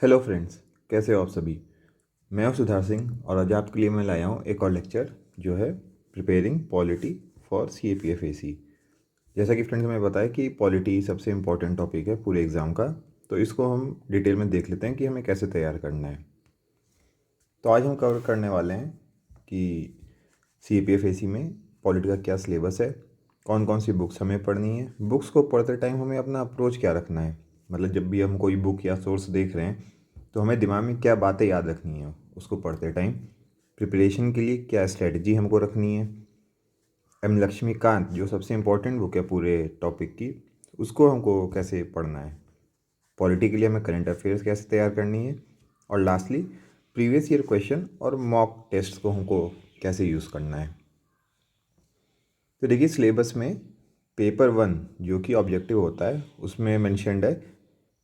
Hello friends, कैसे हो आप सभी। मैं हूं सुधार सिंह और आज आपके लिए मैं लाया हूं एक और लेक्चर जो है प्रिपेयरिंग पॉलिटी फॉर CAPFAC। जैसा कि फ्रेंड्स हमें बताया कि पॉलिटी सबसे इम्पोर्टेंट टॉपिक है पूरे एग्ज़ाम का, तो इसको हम डिटेल में देख लेते हैं कि हमें कैसे तैयार करना है। तो आज हम कवर करने वाले हैं कि CAPFAC में पॉलिटी का क्या सिलेबस है, कौन कौन सी बुक्स हमें पढ़नी है, बुक्स को पढ़ते टाइम हमें अपना अप्रोच क्या रखना है। मतलब जब भी हम कोई बुक या सोर्स देख रहे हैं तो हमें दिमाग में क्या बातें याद रखनी है उसको पढ़ते टाइम। प्रिपरेशन के लिए क्या स्ट्रेटजी हमको रखनी है। एम लक्ष्मीकांत जो सबसे इम्पोर्टेंट बुक है पूरे टॉपिक की, उसको हमको कैसे पढ़ना है। पॉलिटी के लिए हमें करंट अफेयर्स कैसे तैयार करनी है। और लास्टली प्रीवियस ईयर क्वेश्चन और मॉक टेस्ट को हमको कैसे यूज़ करना है। तो देखिए सिलेबस में पेपर 1 जो कि ऑब्जेक्टिव होता है उसमें मेंशन्ड है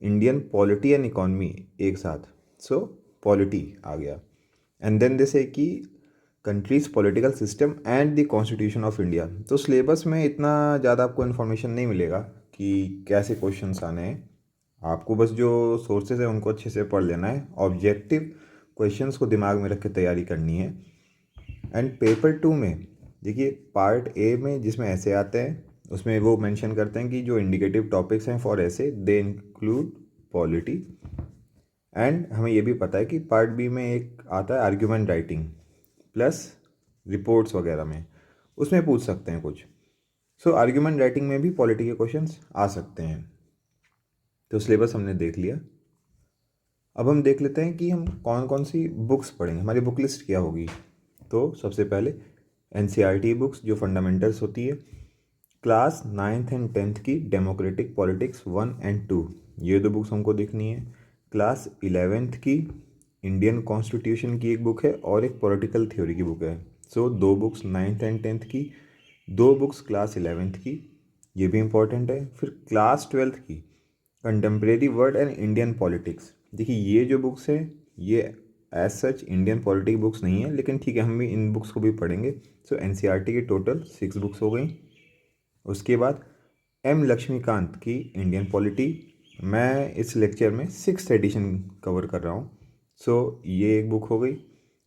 इंडियन पॉलिटी एंड इकॉनमी एक साथ। सो पॉलिटी आ गया एंड देन जैसे कि countries political system and the constitution of India. तो सिलेबस में इतना ज़्यादा आपको इन्फॉर्मेशन नहीं मिलेगा कि कैसे क्वेश्चंस आने हैं। आपको बस जो सोर्सेज हैं उनको अच्छे से पढ़ लेना है, ऑब्जेक्टिव क्वेश्चंस को दिमाग में रख के तैयारी करनी है। एंड पेपर 2 में देखिए पार्ट ए में जिसमें ऐसे आते हैं उसमें वो मेंशन करते हैं कि जो इंडिकेटिव टॉपिक्स हैं फॉर ऐसे दे इंक्लूड पॉलिटी। एंड हमें ये भी पता है कि पार्ट बी में एक आता है आर्ग्यूमेंट राइटिंग प्लस रिपोर्ट्स वगैरह में, उसमें पूछ सकते हैं कुछ। सो आर्ग्यूमेंट राइटिंग में भी पॉलिटी के क्वेश्चंस आ सकते हैं। तो सिलेबस हमने देख लिया। अब हम देख लेते हैं कि हम कौन कौन सी बुक्स पढ़ेंगे, हमारी बुक लिस्ट क्या होगी। तो सबसे पहले NCERT बुक्स जो फंडामेंटल्स होती है, क्लास 9th एंड 10th की डेमोक्रेटिक पॉलिटिक्स 1 एंड 2, ये दो बुक्स हमको देखनी है। क्लास 11th की इंडियन कॉन्स्टिट्यूशन की एक बुक है और एक पॉलिटिकल थ्योरी की बुक है। सो दो बुक्स 9th एंड 10th की, दो बुक्स क्लास 11th की, ये भी इम्पोर्टेंट है। फिर क्लास 12th की contemporary world and Indian politics. देखिए ये जो बुक्स हैं ये as such Indian politic books नहीं है, लेकिन ठीक है हम भी इन बुक्स को भी पढ़ेंगे। सो NCERT की टोटल 6 बुक्स हो गई। उसके बाद M लक्ष्मीकांत की इंडियन पॉलिटी, मैं इस लेक्चर में 6th एडिशन कवर कर रहा हूँ। सो ये एक बुक हो गई।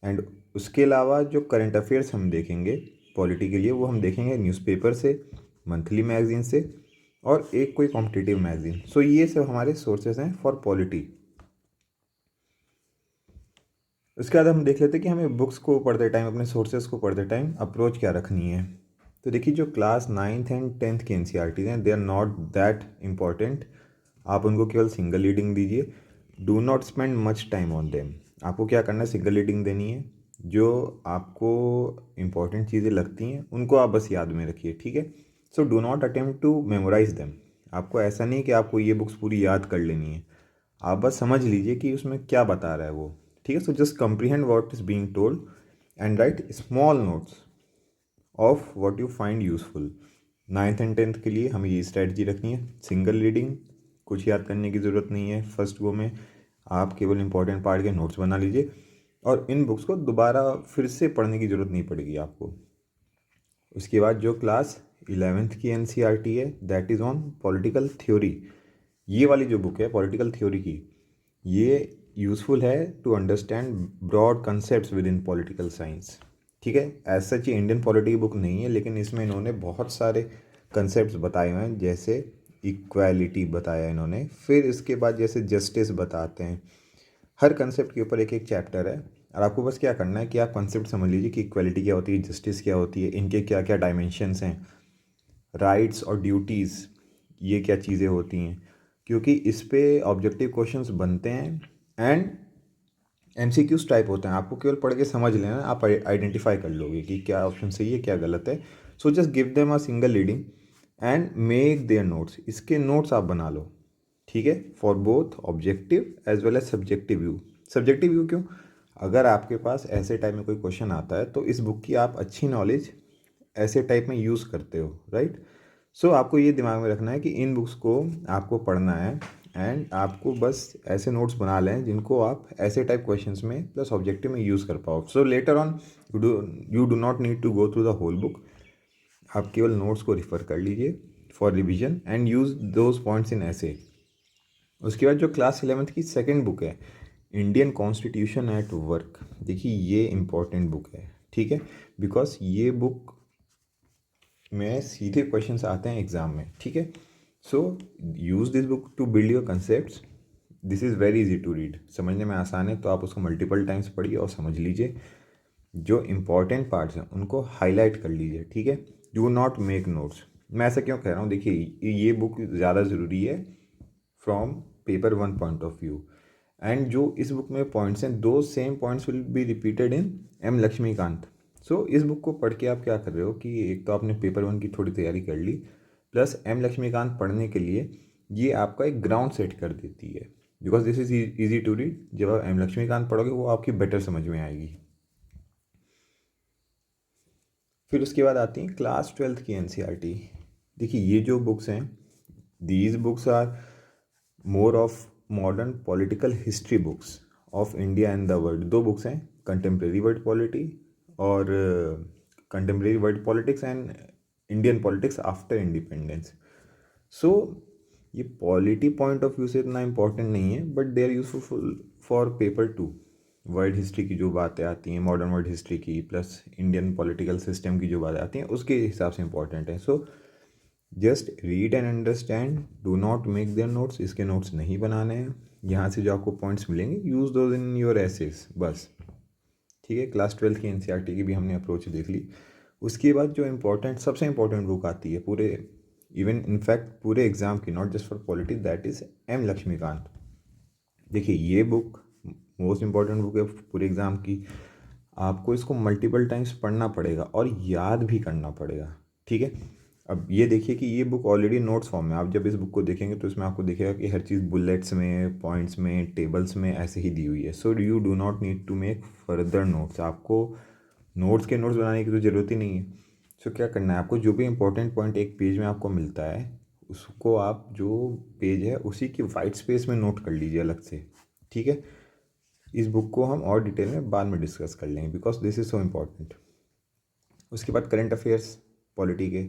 एंड उसके अलावा जो करंट अफेयर्स हम देखेंगे पॉलिटी के लिए वो हम देखेंगे न्यूज़पेपर से, मंथली मैगजीन से और एक कोई कॉम्पिटिटिव मैगजीन। सो ये सब हमारे सोर्सेज हैं फॉर पॉलिटी। उसके बाद हम देख लेते हैं कि हमें बुक्स को पढ़ते टाइम, अपने सोर्सेज को पढ़ते टाइम अप्रोच क्या रखनी है। तो देखिए जो क्लास 9th एंड 10th की NCERT हैं they are not that important. आप उनको केवल सिंगल रीडिंग दीजिए, do not spend much time on them. आपको क्या करना है, सिंगल रीडिंग देनी है, जो आपको इम्पॉर्टेंट चीज़ें लगती हैं उनको आप बस याद में रखिए, ठीक है। So do not attempt to memorise them. आपको ऐसा नहीं कि आपको ये बुक्स पूरी याद कर लेनी है, आप बस समझ लीजिए कि उसमें क्या बता रहा है वो, ठीक है। So just comprehend what is being told and right small notes of what you find useful. 9th and 10th के लिए हमें ये स्ट्रेटजी रखनी है, सिंगल रीडिंग, कुछ याद करने की ज़रूरत नहीं है। फर्स्ट गो में आप केवल इंपॉर्टेंट पार्ट के नोट्स बना लीजिए और इन बुक्स को दोबारा फिर से पढ़ने की ज़रूरत नहीं पड़ेगी आपको। उसके बाद जो क्लास 11th की NCERT है that is on political theory. ये वाली जो बुक है पॉलिटिकल थ्योरी की, ये यूज़फुल है to understand broad concept within political science, ठीक है। एज सच ये इंडियन पॉलिटी की बुक नहीं है, लेकिन इसमें इन्होंने बहुत सारे कंसेप्ट्स बताए हुए हैं, जैसे इक्वालिटी बताया इन्होंने, फिर इसके बाद जैसे जस्टिस बताते हैं। हर कंसेप्ट के ऊपर एक एक चैप्टर है और आपको बस क्या करना है कि आप कंसेप्ट समझ लीजिए कि इक्वालिटी क्या होती है, जस्टिस क्या होती है, इनके क्या क्या डायमेंशंस हैं, राइट्स और ड्यूटीज़ ये क्या चीज़ें होती हैं, क्योंकि इस पे ऑब्जेक्टिव क्वेश्चंस बनते हैं एंड MCQs टाइप होते हैं। आपको केवल पढ़ के समझ लेना, आप आइडेंटिफाई कर लोगे कि क्या ऑप्शन सही है क्या गलत है। So just give them a single reading and make their notes, इसके नोट्स आप बना लो, ठीक है, for both objective as well as subjective view. Subjective view क्यों, अगर आपके पास ऐसे टाइप में कोई क्वेश्चन आता है तो इस बुक की आप अच्छी नॉलेज ऐसे टाइप में यूज़ करते हो, राइट। सो आपको ये दिमाग में रखना है कि इन बुक्स को आपको पढ़ना है एंड आपको बस ऐसे नोट्स बना लें जिनको आप ऐसे टाइप क्वेश्चंस में प्लस ऑब्जेक्टिव में यूज़ कर पाओ। So later on you do not need to go through the whole book, आप केवल नोट्स को रिफ़र कर लीजिए for revision and use those points in ऐसे। उसके बाद जो क्लास 11th की सेकंड बुक है, इंडियन कॉन्स्टिट्यूशन एट वर्क, देखिए ये इम्पॉर्टेंट बुक है, ठीक है, बिकॉज ये बुक में सीधे क्वेश्चंस आते हैं एग्जाम में, ठीक है। So use this book to build your concept. This is very easy to read, समझने में आसान है, तो आप उसको मल्टीपल टाइम्स पढ़िए और समझ लीजिए। जो इम्पॉर्टेंट पार्ट्स हैं उनको हाईलाइट कर लीजिए, ठीक है। Do not make notes. मैं ऐसा क्यों कह रहा हूँ, देखिए ये बुक ज़्यादा ज़रूरी है from paper one point of view. And जो इस बुक में पॉइंट्स हैं, those same points will be repeated in M Laxmikanth. So इस बुक को पढ़ के आप क्या कर रहे हो कि एक तो आपने पेपर वन की थोड़ी तैयारी कर ली, प्लस एम लक्ष्मीकांत पढ़ने के लिए ये आपका एक ग्राउंड सेट कर देती है, because this is easy to read. जब आप एम लक्ष्मीकांत पढ़ोगे वो आपकी बेटर समझ में आएगी। फिर उसके बाद आती हैं क्लास 12th की एनसीईआरटी। देखिए ये जो बुक्स हैं, these books are more of modern political history books of India and the world. दो बुक्स हैं, कंटेम्प्रेरी वर्ल्ड पॉलिटी और contemporary world politics and Indian politics after independence. So ये polity point of view से इतना important नहीं है, but they are useful for paper two. World history की जो बातें आती हैं, मॉडर्न वर्ल्ड हिस्ट्री की, प्लस इंडियन पॉलिटिकल सिस्टम की जो बातें आती हैं, उसके हिसाब से इंपॉर्टेंट है। So just read and understand, do not make their notes. इसके नोट्स नहीं बनाने हैं। यहाँ से जो आपको पॉइंट्स मिलेंगे, use those in your essays, बस, ठीक है। क्लास 12th की एनसीईआरटी की भी हमने अप्रोच देख ली। उसके बाद जो इम्पोर्टेंट, सबसे इम्पोर्टेंट बुक आती है पूरे, इवन इनफैक्ट पूरे एग्जाम की, not just for polity, that is M Laxmikanth. देखिए ये बुक मोस्ट इम्पॉर्टेंट बुक है पूरे एग्ज़ाम की। आपको इसको मल्टीपल टाइम्स पढ़ना पड़ेगा और याद भी करना पड़ेगा, ठीक है। अब ये देखिए कि ये बुक ऑलरेडी नोट्स फॉर्म में, आप जब इस बुक को देखेंगे तो इसमें आपको दिखेगा कि हर चीज़ बुलेट्स में, पॉइंट्स में, टेबल्स में ऐसे ही दी हुई है। So you do not need to make further notes. आपको नोट्स के नोट्स बनाने की तो ज़रूरत ही नहीं है। सो क्या करना है आपको, जो भी इंपॉर्टेंट पॉइंट एक पेज में आपको मिलता है, उसको आप जो पेज है उसी की वाइट स्पेस में नोट कर लीजिए अलग से, ठीक है। इस बुक को हम और डिटेल में बाद में डिस्कस कर लेंगे, because this is so important. उसके बाद करंट अफेयर्स पॉलिटी के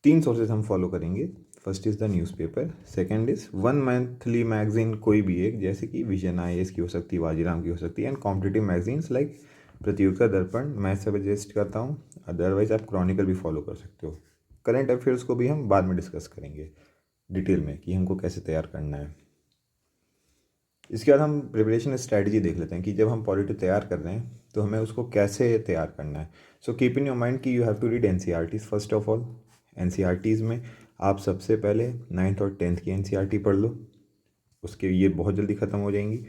3 सोर्सेज हम फॉलो करेंगे। First is the newspaper, second is one monthly magazine, कोई भी एक, जैसे कि विजन IAS की हो सकती है, वाजीराम की हो सकती है, एंड कॉम्पिटिटिव मैगजीन्स लाइक प्रतियोगिता दर्पण, मैं सजेस्ट करता हूँ। अदरवाइज आप क्रॉनिकल भी फॉलो कर सकते हो। करंट अफेयर्स को भी हम बाद में डिस्कस करेंगे डिटेल में कि हमको कैसे तैयार करना है। इसके बाद हम प्रिपरेशन स्ट्रैटेजी देख लेते हैं कि जब हम पॉलिटी तैयार कर रहे हैं तो हमें उसको कैसे तैयार करना है। So keep in your mind कि you have to read NCERTs first of all. NCERTs में आप सबसे पहले 9th और 10th की एनसीईआरटी पढ़ लो, उसके ये बहुत जल्दी ख़त्म हो जाएंगी।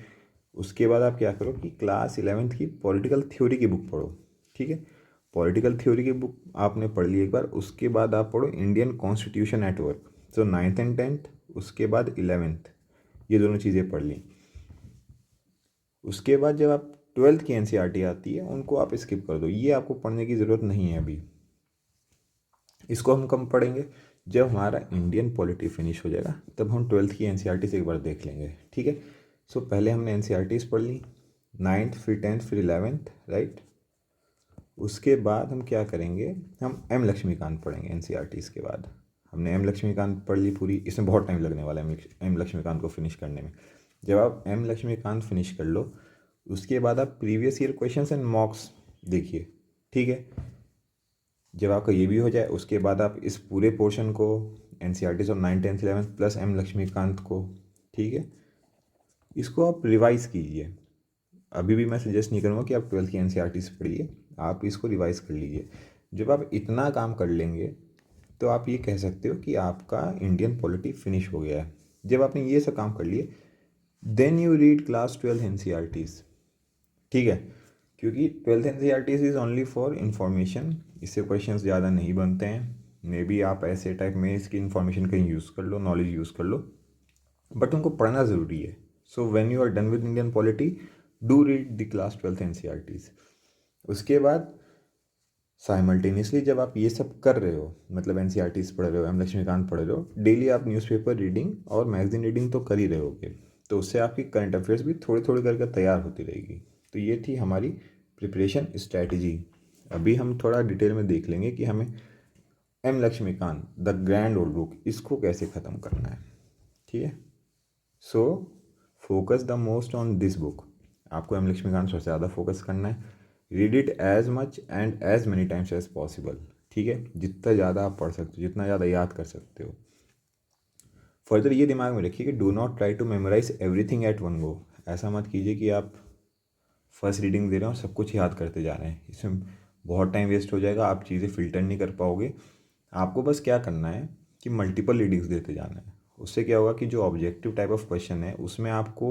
उसके बाद आप क्या करो कि क्लास 11th की पॉलिटिकल थ्योरी की बुक पढ़ो, ठीक है। पॉलिटिकल थ्योरी की बुक आपने पढ़ ली एक बार, उसके बाद आप पढ़ो Indian constitution at work. So 9th and 10th, उसके बाद 11th, ये दोनों चीज़ें पढ़ ली। उसके बाद जब आप 12th की एनसीईआरटी आती है, उनको आप स्किप कर दो, ये आपको पढ़ने की ज़रूरत नहीं है अभी। इसको हम कब पढ़ेंगे, जब हमारा इंडियन पॉलिटी फिनिश हो जाएगा, तब हम 12th की एनसीईआरटी से एक बार देख लेंगे, ठीक है। सो पहले हमने एनसीईआरटीज पढ़ ली, 9th फिर 10th फिर 11th, राइट। उसके बाद हम क्या करेंगे, हम एम लक्ष्मीकांत पढ़ेंगे एनसीईआरटीज के बाद। हमने एम लक्ष्मीकांत पढ़ ली पूरी, इसमें बहुत टाइम लगने वाला है एम लक्ष्मीकांत को फिनिश करने में। जब आप एम लक्ष्मीकांत फिनिश कर लो, उसके बाद आप प्रीवियस ईयर क्वेश्चंस एंड मॉक्स देखिए, ठीक है। जब आपका ये भी हो जाए, उसके बाद आप इस पूरे पोर्शन को, एनसीईआरटीज और 9th 10th 11th plus M Laxmikant को, ठीक है, इसको आप रिवाइज कीजिए। अभी भी मैं सजेस्ट नहीं करूँगा कि आप 12th की एनसीईआरटी से पढ़िए, आप इसको रिवाइज कर लीजिए। जब आप इतना काम कर लेंगे तो आप ये कह सकते हो कि आपका इंडियन पॉलिटी फिनिश हो गया है। जब आपने ये सब काम कर लिए, then you read class 12 NCERTs, ठीक है। क्योंकि 12th NCERTs is only for information, इससे क्वेश्चंस ज़्यादा नहीं बनते हैं। मे बी आप ऐसे टाइप में इसकी इन्फॉर्मेशन कहीं यूज़ कर लो, नॉलेज यूज़ कर लो, बट उनको पढ़ना ज़रूरी है। So when you are done with Indian polity, do read the class 12th NCERTs. उसके बाद साइमल्टेनियसली जब आप ये सब कर रहे हो, मतलब एनसीईआरटीज पढ़ रहे हो, एम लक्ष्मीकांत पढ़ रहे हो, डेली आप न्यूज़पेपर रीडिंग और मैगजीन रीडिंग तो कर ही रहे होगे, तो उससे आपकी करंट अफेयर्स भी थोड़ी थोड़ी करके तैयार होती रहेगी। तो ये थी हमारी प्रिपरेशन स्ट्रैटेजी। अभी हम थोड़ा डिटेल में देख लेंगे कि हमें M Laxmikanth the grand old book, इसको कैसे ख़त्म करना है, ठीक है। So focus the most on this book. आपको एम लक्ष्मीकांत सबसे ज़्यादा फोकस करना है। Read it as much and as many times as possible. ठीक है, जितना ज़्यादा आप पढ़ सकते हो, जितना ज़्यादा याद कर सकते हो। फर्दर ये दिमाग में रखिए कि do not try to memorise everything at one go. ऐसा मत कीजिए कि आप फर्स्ट रीडिंग दे रहे हो और सब कुछ याद करते जा रहे हैं, इसमें बहुत टाइम वेस्ट हो जाएगा, आप चीज़ें फ़िल्टर नहीं कर पाओगे। आपको बस क्या करना है कि मल्टीपल रीडिंग्स देते जाना है। उससे क्या होगा कि जो ऑब्जेक्टिव टाइप ऑफ क्वेश्चन है उसमें आपको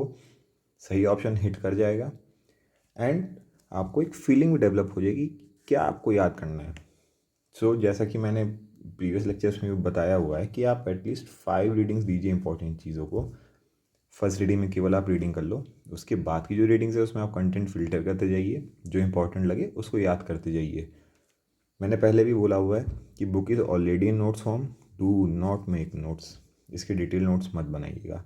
सही ऑप्शन हिट कर जाएगा एंड आपको एक फीलिंग भी डेवलप हो जाएगी क्या आपको याद करना है। जैसा कि मैंने प्रीवियस लेक्चर्स में भी बताया हुआ है कि आप एटलीस्ट 5 रीडिंग्स दीजिए इंपॉर्टेंट चीज़ों को। फर्स्ट रीडिंग में केवल आप रीडिंग कर लो, उसके बाद की जो रीडिंग्स है उसमें आप कंटेंट फिल्टर करते जाइए, जो इंपॉर्टेंट लगे उसको याद करते जाइए। मैंने पहले भी बोला हुआ है कि book is already in notes form, do not make notes. इसके डिटेल नोट्स मत बनाइएगा,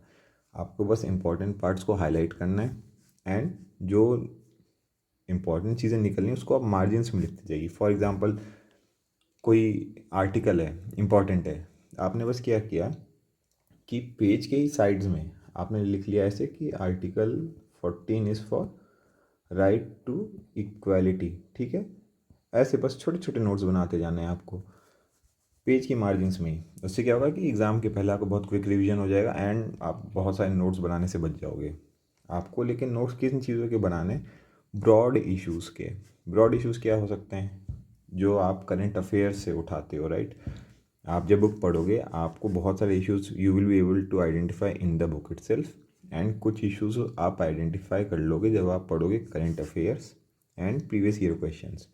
आपको बस इंपॉर्टेंट पार्ट्स को हाईलाइट करना है एंड जो इंपॉर्टेंट चीज़ें निकलनी है उसको आप मार्जिन्स में लिखते जाइए। फॉर एग्जांपल कोई आर्टिकल है, इम्पॉर्टेंट है, आपने बस क्या किया कि पेज के ही साइड्स में आपने लिख लिया ऐसे कि article 14 is for right to equality. ठीक है, ऐसे बस छोटे छोटे नोट्स बनाते जाने हैं आपको पेज की मार्जिन्स में ही। उससे क्या होगा कि एग्ज़ाम के पहले आपको बहुत क्विक रिवीजन हो जाएगा एंड आप बहुत सारे नोट्स बनाने से बच जाओगे। आपको लेकिन नोट्स किन चीज़ों के बनाने, ब्रॉड इश्यूज़ के। ब्रॉड इश्यूज़ क्या हो सकते हैं, जो आप करंट अफेयर्स से उठाते हो, राइट। आप जब बुक पढ़ोगे आपको बहुत सारे issues you will be able to identify in the book itself and कुछ इश्यूज आप आइडेंटिफाई कर लोगे जब आप पढ़ोगे current affairs and previous year questions.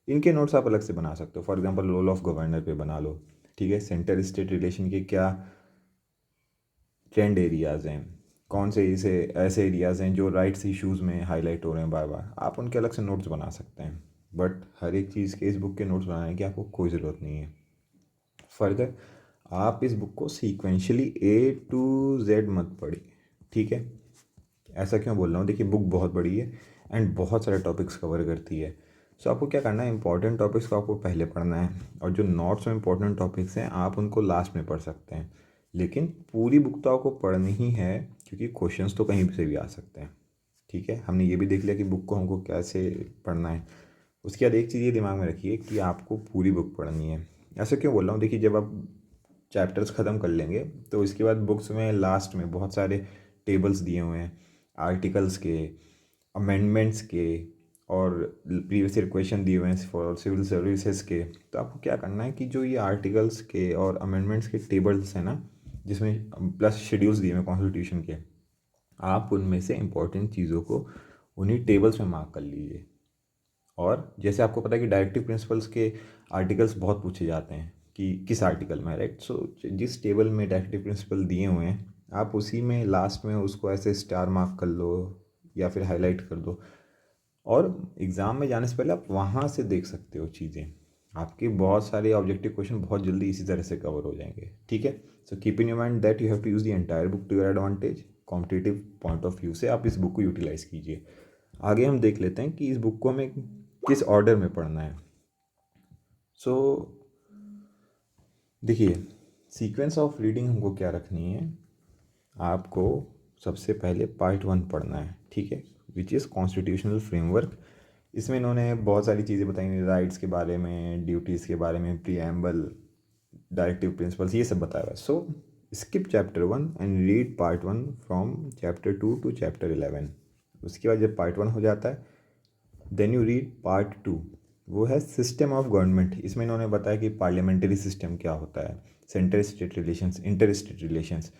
इनके नोट्स आप अलग से बना सकते हो। For example role of governor पे बना लो। ठीक है, सेंटर स्टेट रिलेशन के क्या ट्रेंड एरियाज़ हैं, कौन से ऐसे एरियाज़ हैं जो राइट्स इश्यूज़ में हाईलाइट हो रहे हैं बार बार, आप उनके अलग से नोट्स बना सकते हैं। बट हर एक चीज़ के इस बुक के नोट्स बनाने की आपको कोई ज़रूरत नहीं है। फर्दर आप इस बुक को सीक्वेंशली A to Z मत पढ़िए। ठीक है, ऐसा क्यों बोल रहा हूँ, देखिए बुक बहुत बड़ी है एंड बहुत सारे टॉपिक्स कवर करती है। आपको क्या करना है, इंपॉर्टेंट टॉपिक्स को आपको पहले पढ़ना है और जो नॉट्स में इंपॉर्टेंट टॉपिक्स हैं आप उनको लास्ट में पढ़ सकते हैं। लेकिन पूरी बुक तो आपको पढ़नी ही है क्योंकि क्वेश्चंस तो कहीं से भी आ सकते हैं। ठीक है, हमने ये भी देख लिया कि बुक को हमको कैसे पढ़ना है। उसके बाद एक चीज़ ये दिमाग में रखिए कि आपको पूरी बुक पढ़नी है। ऐसा क्यों बोल रहा हूँ, देखिए जब आप चैप्टर्स ख़त्म कर लेंगे तो इसके बाद बुक्स में लास्ट में बहुत सारे टेबल्स दिए हुए हैं आर्टिकल्स के, अमेंडमेंट्स के और प्रीवियस ईयर क्वेश्चन दिए हुए हैं फॉर सिविल सर्विसेज के। तो आपको क्या करना है कि जो ये आर्टिकल्स के और अमेंडमेंट्स के टेबल्स हैं ना, जिसमें प्लस शेड्यूल्स दिए हुए हैं कॉन्स्टिट्यूशन के, आप उनमें से इंपॉर्टेंट चीज़ों को उन्हीं टेबल्स में मार्क कर लीजिए। और जैसे आपको पता है कि डायरेक्टिव प्रिंसिपल्स के आर्टिकल्स बहुत पूछे जाते हैं कि किस आर्टिकल में, राइट। जिस टेबल में डायरेक्टिव प्रिंसिपल दिए हुए हैं आप उसी में लास्ट में उसको ऐसे स्टार मार्क कर लो या फिर हाईलाइट कर दो और एग्ज़ाम में जाने से पहले आप वहाँ से देख सकते हो चीज़ें। आपके बहुत सारे ऑब्जेक्टिव क्वेश्चन बहुत जल्दी इसी तरह से कवर हो जाएंगे। ठीक है, so keep in your mind that you have to use the entire book to your advantage. Competitive point of view से आप इस बुक को यूटिलाइज़ कीजिए। आगे हम देख लेते हैं कि इस बुक को हमें किस ऑर्डर में पढ़ना है। सो देखिए, सीक्वेंस ऑफ रीडिंग हमको क्या रखनी है, आपको सबसे पहले पार्ट 1 पढ़ना है। ठीक है, विच इज़ कॉन्स्टिट्यूशनल फ्रेमवर्क। इसमें इन्होंने बहुत सारी चीज़ें बताई हैं, राइट्स के बारे में, ड्यूटीज़ के बारे में, प्रीएम्बल, डायरेक्टिव प्रिंसिपल्स, ये सब बताया हुआ है। Skip chapter 1 and read part 1 from chapter 2 to chapter 11। उसके बाद जब पार्ट 1 हो जाता है देन यू रीड पार्ट 2, वो है सिस्टम ऑफ गवर्नमेंट। इसमें इन्होंने बताया कि पार्लियामेंट्री सिस्टम क्या होता है, centre state relations, inter state relations.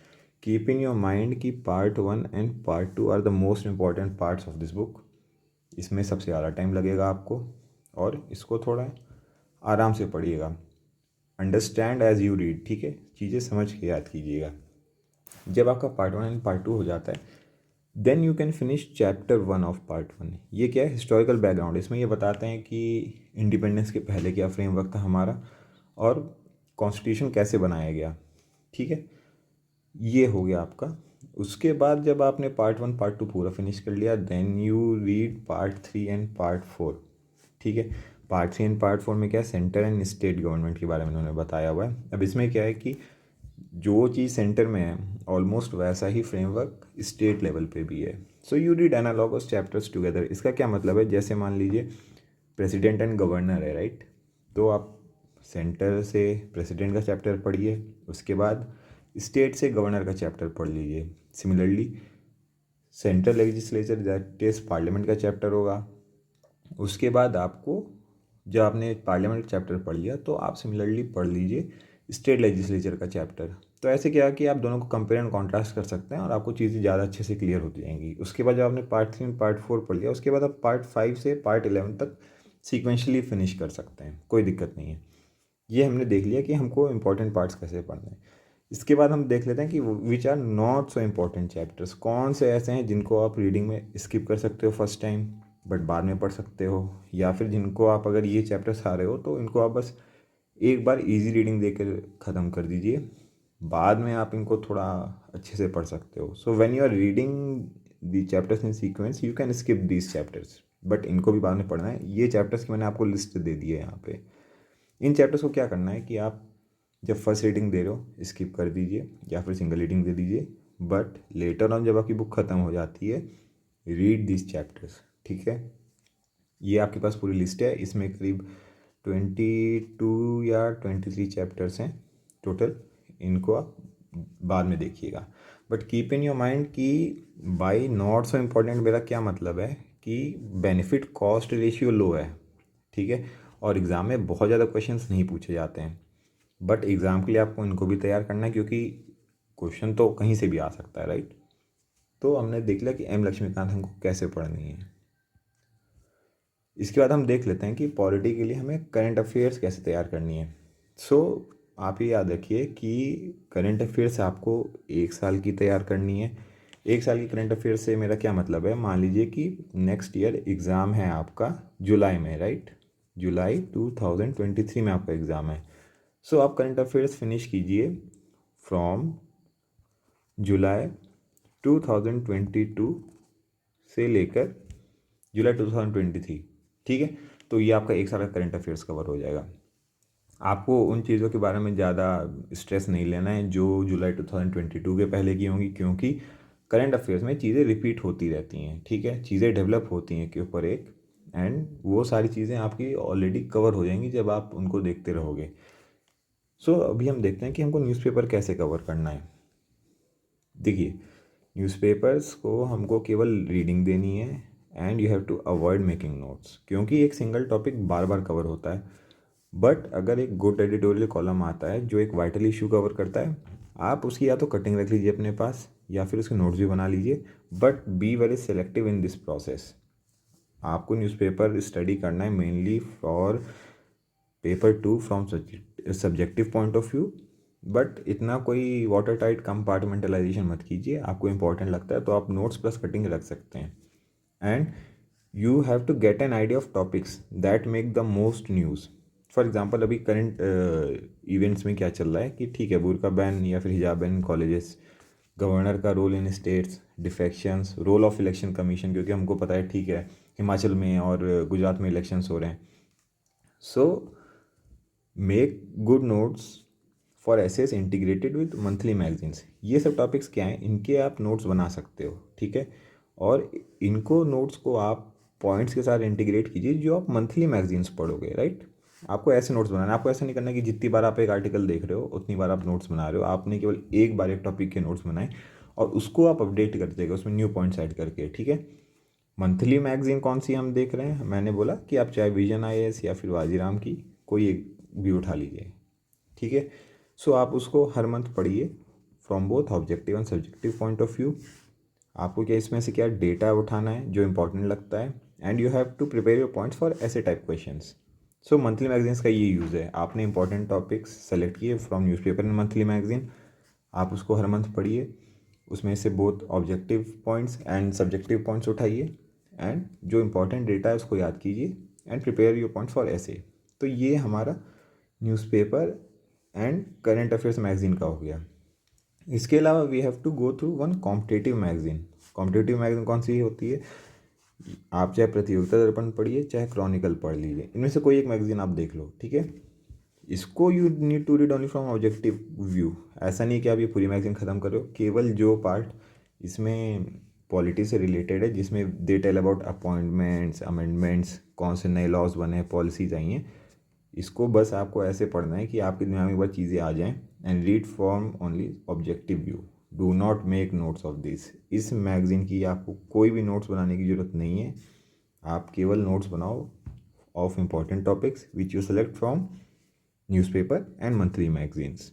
Keep in your mind कि part 1 and part 2 are the most important parts of this book. इसमें सबसे ज़्यादा टाइम लगेगा आपको और इसको थोड़ा आराम से पढ़िएगा, अंडरस्टैंड एज यू रीड। ठीक है, चीज़ें समझ के याद कीजिएगा। जब आपका पार्ट 1 एंड पार्ट 2 हो जाता है then you can finish chapter 1 of part 1। ये क्या है, हिस्टोरिकल बैकग्राउंड। इसमें ये बताते हैं कि इंडिपेंडेंस के पहले क्या फ्रेमवर्क था हमारा और कॉन्स्टिट्यूशन कैसे बनाया गया। ठीक है, ये हो गया आपका। उसके बाद जब आपने पार्ट 1 पार्ट 2 पूरा फिनिश कर लिया then you read part 3 and part 4। ठीक है, पार्ट 3 एंड पार्ट 4 में क्या है, सेंटर एंड स्टेट गवर्नमेंट के बारे में उन्होंने बताया हुआ है। अब इसमें क्या है कि जो चीज़ सेंटर में है ऑलमोस्ट वैसा ही फ्रेमवर्क स्टेट लेवल पे भी है। So you read analogous chapters together. इसका क्या मतलब है, जैसे मान लीजिए प्रेसिडेंट एंड गवर्नर है, राइट। तो आप सेंटर से प्रेसिडेंट का चैप्टर पढ़िए, उसके बाद स्टेट से गवर्नर का चैप्टर पढ़ लीजिए। Similarly central legislature that is parliament का चैप्टर होगा। उसके बाद आपको, जब आपने पार्लियामेंट चैप्टर पढ़ लिया तो आप सिमिलरली पढ़ लीजिए स्टेट लेजिस्लेचर का चैप्टर। तो ऐसे क्या है कि आप दोनों को कंपेयर एंड कॉन्ट्रास्ट कर सकते हैं और आपको चीज़ें ज़्यादा अच्छे से क्लियर होती जाएंगी। उसके बाद जब आपने पार्ट 3 पार्ट 4 पढ़ लिया, उसके बाद आप पार्ट 5 से पार्ट 11 तक सीक्वेंशली फिनिश कर सकते हैं, कोई दिक्कत नहीं है। ये हमने देख लिया कि हमको इंपॉर्टेंट पार्ट्स कैसे पढ़ने हैं। इसके बाद हम देख लेते हैं कि which are not so important chapters, कौन से ऐसे हैं जिनको आप रीडिंग में स्किप कर सकते हो फर्स्ट टाइम बट बाद में पढ़ सकते हो, या फिर जिनको आप, अगर ये चैप्टर्स आ रहे हो तो इनको आप बस एक बार इजी रीडिंग देकर ख़त्म कर दीजिए, बाद में आप इनको थोड़ा अच्छे से पढ़ सकते हो। So when you are reading the chapters in sequence you can skip these chapters, but इनको भी बाद में पढ़ना है। ये चैप्टर्स की मैंने आपको लिस्ट दे दी है यहाँ पे। इन चैप्टर्स को क्या करना है कि आप जब फर्स्ट रीडिंग दे रहे हो स्किप कर दीजिए या फिर सिंगल रीडिंग दे दीजिए, बट लेटर ऑन जब आपकी बुक ख़त्म हो जाती है रीड दिस चैप्टर्स, ठीक है। ये आपके पास पूरी लिस्ट है, इसमें करीब 22 या 23 चैप्टर्स हैं टोटल। इनको आप बाद में देखिएगा, but keep in your mind कि बाई नॉट सो इम्पॉर्टेंट मेरा क्या मतलब है कि बेनिफिट कॉस्ट रेशियो लो है, ठीक है। और एग्ज़ाम में बहुत ज़्यादा क्वेश्चंस नहीं पूछे जाते हैं, बट एग्ज़ाम के लिए आपको इनको भी तैयार करना है क्योंकि क्वेश्चन तो कहीं से भी आ सकता है, राइट। तो हमने देख लिया कि एम लक्ष्मीकांत हमको कैसे पढ़नी है। इसके बाद हम देख लेते हैं कि पॉलिटी के लिए हमें करंट अफेयर्स कैसे तैयार करनी है। सो आप ये याद रखिए कि करंट अफेयर्स आपको एक साल की तैयार करनी है। एक साल की करंट अफेयर्स से मेरा क्या मतलब है, मान लीजिए कि नेक्स्ट ईयर एग्ज़ाम है आपका जुलाई में, राइट। जुलाई 2023 में आपका एग्ज़ाम है। सो आप करंट अफेयर्स फिनिश कीजिए फ्रॉम जुलाई 2022 से लेकर जुलाई 2023, ठीक है। तो ये आपका एक साल का करंट अफेयर्स कवर हो जाएगा। आपको उन चीज़ों के बारे में ज़्यादा स्ट्रेस नहीं लेना है जो जुलाई 2022 के पहले की होंगी, क्योंकि करंट अफेयर्स में चीज़ें रिपीट होती रहती हैं, ठीक है। चीज़ें डेवलप होती हैं के ऊपर एक, एंड वो सारी चीज़ें आपकी ऑलरेडी कवर हो जाएंगी जब आप उनको देखते रहोगे। सो अभी हम देखते हैं कि हमको न्यूज़पेपर कैसे कवर करना है। देखिए, न्यूज़पेपर्स को हमको केवल रीडिंग देनी है and you have to avoid making notes, क्योंकि एक सिंगल टॉपिक बार बार कवर होता है। बट अगर एक गुड एडिटोरियल कॉलम आता है जो एक वाइटल इशू कवर करता है, आप उसकी या तो कटिंग रख लीजिए अपने पास या फिर उसके नोट्स भी बना लीजिए, but be very selective in this process. आपको न्यूज़पेपर स्टडी करना है mainly for paper 2 from subjective point of view, but इतना कोई वाटर टाइट कंपार्टमेंटलाइजेशन मत कीजिए। आपको इंपॉर्टेंट लगता है तो आप नोट्स प्लस कटिंग रख सकते हैं। And you have to get an idea of topics that make the most news. For example अभी करंट इवेंट्स में क्या चल रहा है कि ठीक है, बुर्का बैन या फिर हिजाब बैन इन कॉलेजेस, गवर्नर का role in states, defections, role of election commission, क्योंकि हमको पता है ठीक है हिमाचल में और गुजरात में इलेक्शंस हो रहे हैं। So make good notes for essays integrated with monthly magazines. ये सब टॉपिक्स क्या हैं, इनके आप नोट्स बना सकते हो, ठीक है। और इनको नोट्स को आप पॉइंट्स के साथ इंटीग्रेट कीजिए जो आप मंथली मैगजीन्स पढ़ोगे, राइट। आपको ऐसे नोट्स बनाना है, आपको ऐसा नहीं करना कि जितनी बार आप एक आर्टिकल देख रहे हो उतनी बार आप नोट्स बना रहे हो। आपने केवल एक बार एक टॉपिक के नोट्स बनाए और उसको आप अपडेट कर देगा उसमें न्यू पॉइंट्स ऐड करके, ठीक है। मंथली मैगजीन कौन सी हम देख रहे हैं, मैंने बोला कि आप चाहे विजन आईएएस या फिर वाजीराम की कोई एक भी उठा लीजिए, ठीक है। सो आप उसको हर मंथ पढ़िए from both objective and subjective point of view. आपको क्या इसमें से क्या डेटा उठाना है जो इंपॉर्टेंट लगता है, and you have to prepare your points for ऐसे type questions. So monthly magazines का ये यूज़ है, आपने इंपॉर्टेंट टॉपिक्स सेलेक्ट किए from newspaper and monthly magazine, आप उसको हर मंथ पढ़िए, उसमें से both objective points and subjective points उठाइए, एंड जो इंपॉर्टेंट डेटा है उसको याद कीजिए and prepare your points for ऐसे। तो ये हमारा newspaper and current affairs magazine का हो गया। इसके अलावा we have to go through one competitive magazine. Competitive magazine कौन सी होती है, आप चाहे प्रतियोगिता दर्पण पढ़िए चाहे क्रॉनिकल पढ़ लीजिए, इनमें से कोई एक मैगजीन आप देख लो, ठीक है। इसको you need to read only from objective view. ऐसा नहीं कि आप ये पूरी मैगजीन ख़त्म करो, केवल जो पार्ट इसमें पॉलिटी से रिलेटेड है, जिसमें they tell about appointments, amendments, कौन से नए लॉज बने, पॉलिसीज आई हैं, इसको बस आपको ऐसे पढ़ना है कि आपके दिमाग में एक बार चीज़ें आ जाएं। And read from only objective view, do not make notes of this. इस मैगज़ीन की आपको कोई भी नोट्स बनाने की ज़रूरत नहीं है। आप केवल नोट्स बनाओ of important topics which you select from newspaper and monthly magazines.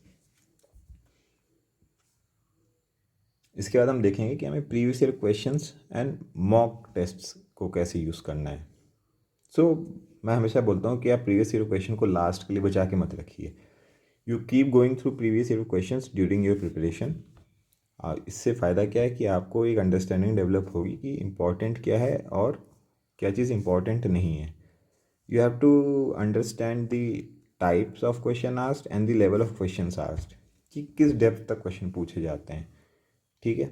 इसके बाद हम देखेंगे कि हमें previous year questions and mock tests को कैसे यूज़ करना है। मैं हमेशा बोलता हूँ कि आप प्रीवियस ईयर क्वेश्चन को लास्ट के लिए बचा के मत रखिए। You keep going through previous year questions during your preparation. इससे फ़ायदा क्या है कि आपको एक अंडरस्टैंडिंग डेवलप होगी कि इम्पॉर्टेंट क्या है और क्या चीज़ इम्पॉर्टेंट नहीं है। You have to understand the types of question asked and the level of question asked, कि किस डेप्थ तक क्वेश्चन पूछे जाते हैं। ठीक है,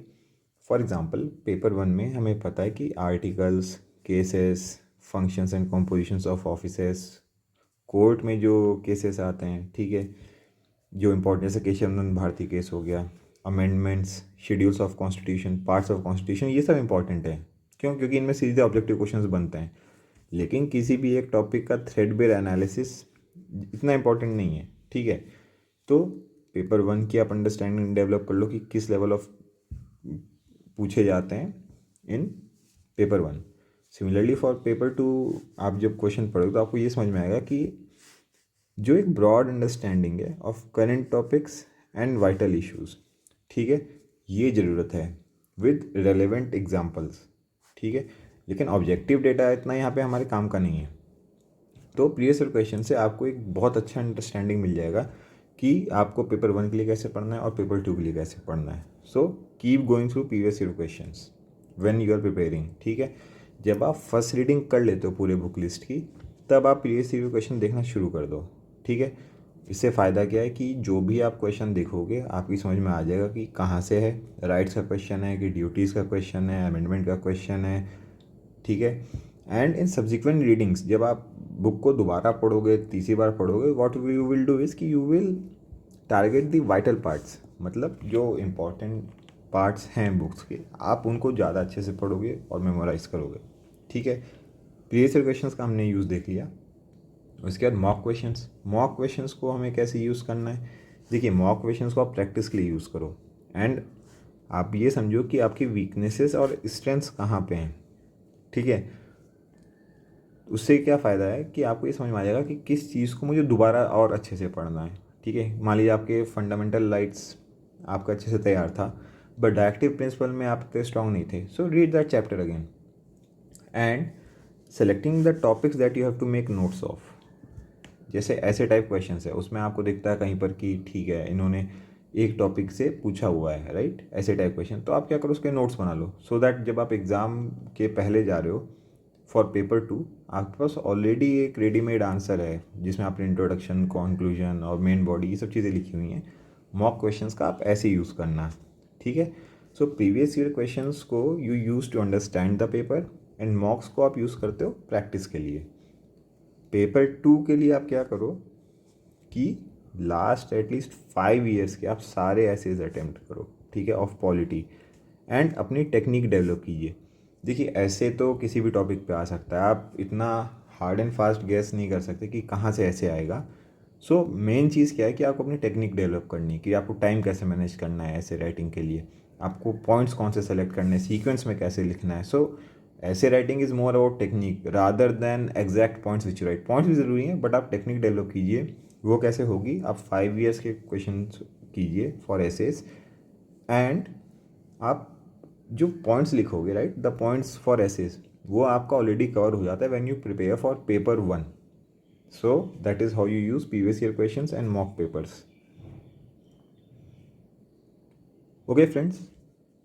फॉर एग्जांपल पेपर 1 में हमें पता है कि articles, cases, functions and compositions of offices, court में जो केसेस आते हैं, ठीक है, जो इम्पोर्टेंट, जैसे केशवनंदन भारती केस हो गया, amendments, schedules of constitution, parts of constitution, ये सब इंपॉर्टेंट है। क्यों? क्योंकि इनमें सीधे ऑब्जेक्टिव क्वेश्चंस बनते हैं। लेकिन किसी भी एक टॉपिक का थ्रेडबेयर एनालिसिस इतना इंपॉर्टेंट नहीं है। ठीक है, तो पेपर 1 की आप अंडरस्टैंडिंग डेवलप कर लो कि किस लेवल ऑफ पूछे जाते हैं इन पेपर 1। सिमिलरली फॉर पेपर 2 आप जब क्वेश्चन पढ़ोगे तो आपको ये समझ में आएगा कि जो एक ब्रॉड अंडरस्टैंडिंग है of current topics and vital issues, ठीक है, ये ज़रूरत है विद रेलेवेंट एग्जांपल्स। ठीक है, लेकिन ऑब्जेक्टिव डेटा इतना यहाँ पे हमारे काम का नहीं है। तो प्रीवियस ईयर क्वेश्चन से आपको एक बहुत अच्छा अंडरस्टैंडिंग मिल जाएगा कि आपको पेपर 1 के लिए कैसे पढ़ना है और पेपर 2 के लिए कैसे पढ़ना है। So keep going through previous year questions when you are preparing. ठीक है, जब आप फर्स्ट रीडिंग कर लेते हो पूरे बुक लिस्ट की, तब आप प्रीवियस ईयर क्वेश्चन देखना शुरू कर दो। ठीक है, इससे फ़ायदा क्या है कि जो भी आप क्वेश्चन देखोगे आपकी समझ में आ जाएगा कि कहाँ से है, राइट्स का क्वेश्चन है कि ड्यूटीज़ का क्वेश्चन है, अमेंडमेंट का क्वेश्चन है। ठीक है, एंड इन सब्सिक्वेंट रीडिंग्स जब आप बुक को दोबारा पढ़ोगे, तीसरी बार पढ़ोगे, what you will do is कि you will target the vital parts, मतलब जो इम्पोर्टेंट पार्ट्स हैं बुक्स के, आप उनको ज़्यादा अच्छे से पढ़ोगे और मेमोराइज करोगे। ठीक है, प्रीवियस ईयर क्वेश्चंस का हमने यूज़ देख लिया। उसके बाद मॉक क्वेश्चंस को हमें कैसे यूज़ करना है। देखिए, मॉक क्वेश्चंस को आप प्रैक्टिस के लिए यूज़ करो एंड आप ये समझो कि आपकी वीकनेसेस और स्ट्रेंथ्स कहाँ पे हैं। ठीक है, उससे क्या फ़ायदा है कि आपको ये समझ में आ जाएगा कि किस चीज़ को मुझे दोबारा और अच्छे से पढ़ना है। ठीक है, मान लीजिए आपके फंडामेंटल राइट्स आपका अच्छे से तैयार था, बट डायरेक्टिव प्रिंसिपल में आप इतने स्ट्रांग नहीं थे। So read that chapter again and selecting the topics that you have to make notes of. जैसे ऐसे टाइप क्वेश्चन है, उसमें आपको दिखता है कहीं पर कि ठीक है इन्होंने एक टॉपिक से पूछा हुआ है, राइट, ऐसे टाइप क्वेश्चन, तो आप क्या करो, उसके नोट्स बना लो, सो दैट जब आप एग्ज़ाम के पहले जा रहे हो फॉर पेपर 2 आपके पास ऑलरेडी एक रेडीमेड आंसर है जिसमें आपने इंट्रोडक्शन, कंक्लूजन और मेन बॉडी ये सब चीज़ें लिखी हुई हैं। मॉक क्वेश्चंस का आप ऐसे यूज़ करना। ठीक है, सो प्रीवियस ईयर क्वेश्चंस को you use to understand the paper and mocks को आप यूज़ करते हो प्रैक्टिस के लिए। पेपर 2 के लिए आप क्या करो कि लास्ट एटलीस्ट 5 ईयर्स के आप सारे एसेज अटेम्प्ट करो। ठीक है, ऑफ पॉलिटी, एंड अपनी टेक्निक डेवलप कीजिए। देखिए, ऐसे तो किसी भी टॉपिक पे आ सकता है, आप इतना हार्ड एंड फास्ट गैस नहीं कर सकते कि कहाँ से ऐसे आएगा। सो मेन चीज़ क्या है कि आपको अपनी टेक्निक डेवलप करनी है कि आपको टाइम कैसे मैनेज करना है ऐसे राइटिंग के लिए, आपको पॉइंट्स कौन से सेलेक्ट करने हैं, सीक्वेंस में कैसे लिखना है। सो ऐसे writing is more about technique rather than exact points which you right. Points भी ज़रूरी हैं, बट आप टेक्निक डेवलप कीजिए। वो कैसे होगी, आप 5 ईयर्स के क्वेश्चन कीजिए फॉर एसेस, एंड आप जो पॉइंट्स लिखोगे, right, the points for essays, वो आपका ऑलरेडी कवर हो जाता है when you prepare for paper 1। So that is how you use previous year questions and mock papers. Okay friends,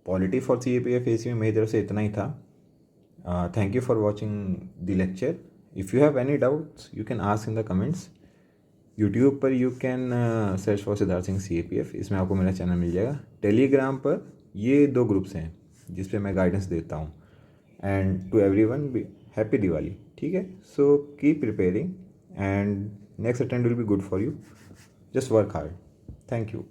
polity for CAPF-AC में मेरी तरफ से इतना ही था। Thank you for watching the lecture. If you have any doubts you can ask in the comments. YouTube पर you can search for Siddharth Singh CAPF, इसमें आपको मेरा चैनल मिल जाएगा। टेलीग्राम पर ये 2 ग्रुप्स हैं जिस पे मैं गाइडेंस देता हूँ। And to everyone happy Diwali. ठीक है, so keep preparing and next attempt will be good for you. Just work hard. Thank you.